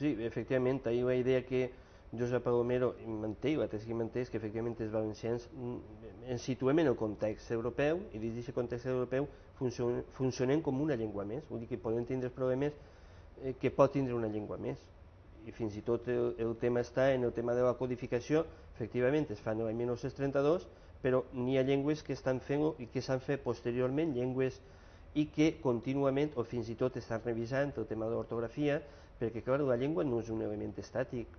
Sí, efectivament, hi ha una idea que Josep Palomero manté, i la tesi que manté és que efectivament els valencians ens situem en el context europeu i dins d'aquest context europeu funcionem com una llengua més, vull dir que podem tindre els problemes que pot tindre una llengua més. I fins i tot el tema està en el tema de la codificació, efectivament es fa en l'any 1932, però n'hi ha llengües que estan fent i que s'han fet posteriorment, llengües i que contínuament o fins i tot estan revisant el tema de l'ortografia, perquè clar, la llengua no és un element estàtic,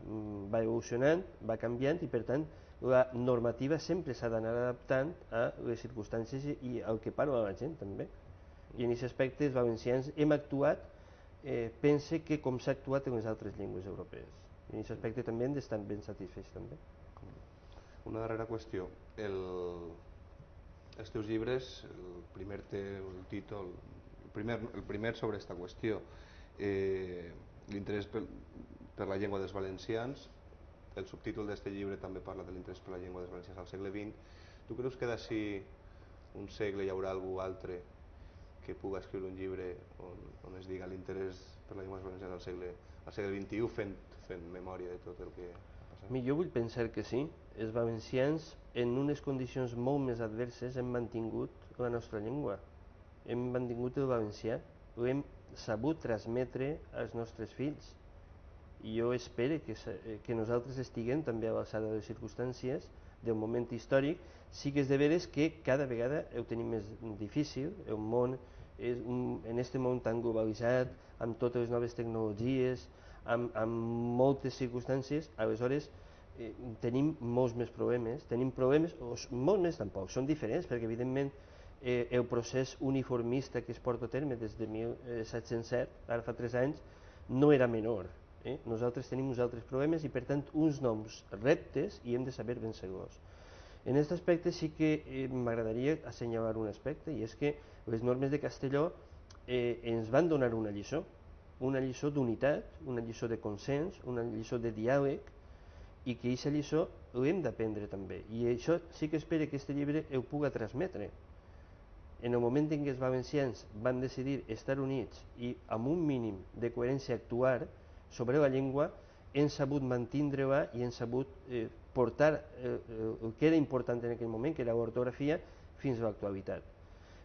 va evolucionant, va canviant i per tant la normativa sempre s'ha d'anar adaptant a les circumstàncies i al que parla la gent també. I en aquest aspecte els valencians hem actuat, pense que com s'ha actuat en les altres llengües europees. I en aquest aspecte també hem d'estar ben satisfets també. Una darrera qüestió. Els teus llibres, el primer té el títol, el primer sobre aquesta qüestió, l'interès per la llengua dels valencians, el subtítol d'aquest llibre també parla de l'interès per la llengua dels valencians al segle XX. Tu creus que d'ací un segle hi haurà algú altre que puga escriure un llibre on es diga l'interès per la llengua dels valencians al segle XXI fent memòria de tot el que ha passat? Jo vull pensar que sí. Els valencians, en unes condicions molt més adverses, hem mantingut la nostra llengua. Hem mantingut el valencià. L'hem sabut transmetre als nostres fills. I jo espero que nosaltres estiguem també a l'alçada de les circumstàncies del moment històric. Sí que és de veres que cada vegada ho tenim més difícil. El món en aquest món tan globalitzat, amb totes les noves tecnologies, amb moltes circumstàncies, aleshores tenim molts més problemes, molt més tampoc, són diferents, perquè evidentment el procés uniformista que es porta a terme des de 1707, ara fa 3 anys, no era menor. Nosaltres tenim uns altres problemes i per tant uns nous reptes i hem de saber vencer-los. En aquest aspecte sí que m'agradaria assenyalar un aspecte, i és que les normes de Castelló ens van donar una lliçó d'unitat, una lliçó de consens, una lliçó de diàleg, i que aquesta lliçó l'hem d'aprendre també. I això sí que espero que aquest llibre ho pugui transmetre. En el moment en què els valencians van decidir estar units i amb un mínim de coherència actuar sobre la llengua, hem sabut mantindre-la i hem sabut portar el que era important en aquell moment, que era l'ortografia, fins a l'actualitat.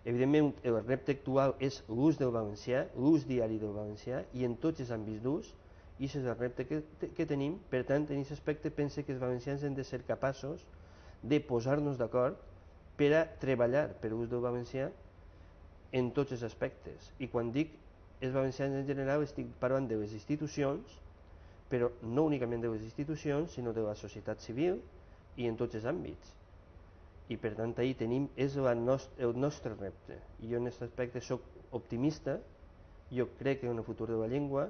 Evidentment, el repte actual és l'ús del valencià, l'ús diari del valencià, i en tots els àmbits d'ús, i aquest és el repte que tenim. Per tant, en aquest aspecte pense que els valencians hem de ser capaços de posar-nos d'acord per a treballar per l'ús del valencià en tots els aspectes. I quan dic els valencians en general estic parlant de les institucions, però no únicament de les institucions, sinó de la societat civil i en tots els àmbits. I per tant, ahir tenim, és el nostre repte. I jo en aquest aspecte soc optimista, jo crec en el futur de la llengua,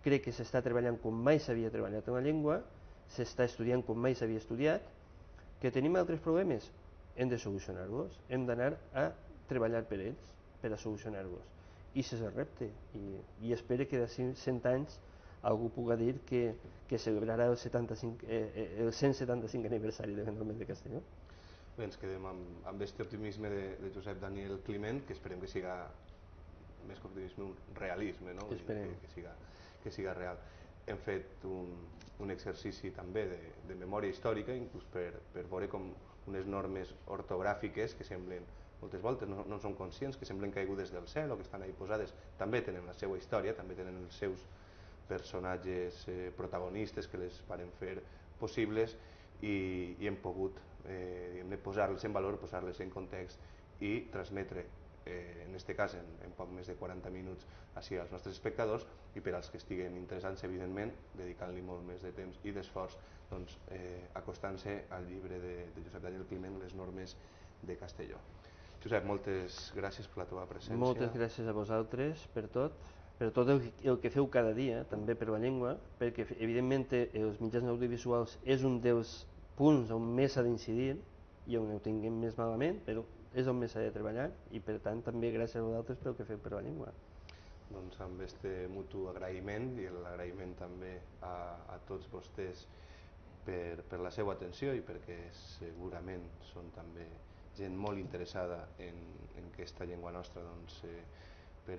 crec que s'està treballant com mai s'havia treballat en la llengua, s'està estudiant com mai s'havia estudiat, que tenim altres problemes, hem de solucionar-los, hem d'anar a treballar per ells, per a solucionar-los. I aquest és el repte, i espero que d'ací 100 anys algú pugui dir que celebrarà el 175 aniversari de les normes de Castelló. Bé, ens quedem amb aquest optimisme de Josep Daniel Climent, que esperem que siga més que optimisme, un realisme, no? Que siga real. Hem fet un exercici també de memòria històrica, inclús per veure com unes normes ortogràfiques que semblen, moltes voltes no som conscients, que semblen caigudes del cel o que estan ahí posades, també tenen la seva història, també tenen els seus personatges protagonistes que les varen fer possibles, i hem pogut posar-les en valor, posar-les en context i transmetre, en aquest cas en poc més de 40 minuts, així als nostres espectadors, i per als que estiguen interessants, evidentment, dedicant-li molt més de temps i d'esforç, doncs, acostant-se al llibre de Josep Daniel Climent, Les normes de Castelló. Josep, moltes gràcies per la teva presència. Moltes gràcies a vosaltres per tot el que feu cada dia, també per la llengua, perquè evidentment els mitjans audiovisuals és un dels punts on més s'ha d'incidir i on ho tinguem més malament, però és on més s'ha de treballar, i per tant també gràcies a vosaltres pel que feu per la llengua. Doncs amb aquest mutu agraïment, i l'agraïment també a tots vostès per la seva atenció, i perquè segurament són també gent molt interessada en aquesta llengua nostra, doncs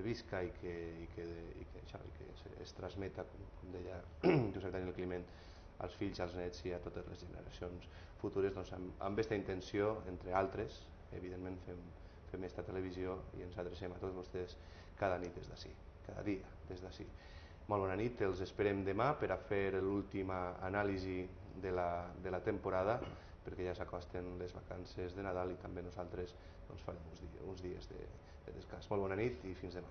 visca i que es transmeta, com deia Josep Daniel Climent, als fills, als nets i a totes les generacions futures, doncs, amb aquesta intenció, entre altres. Evidentment fem esta televisió i ens adrecem a tots vostès cada nit des d'ací, cada dia des d'ací. Molt bona nit, els esperem demà per a fer l'última anàlisi de la temporada, perquè ja s'acosten les vacances de Nadal i també nosaltres farem uns dies de descans. Molt bona nit i fins demà.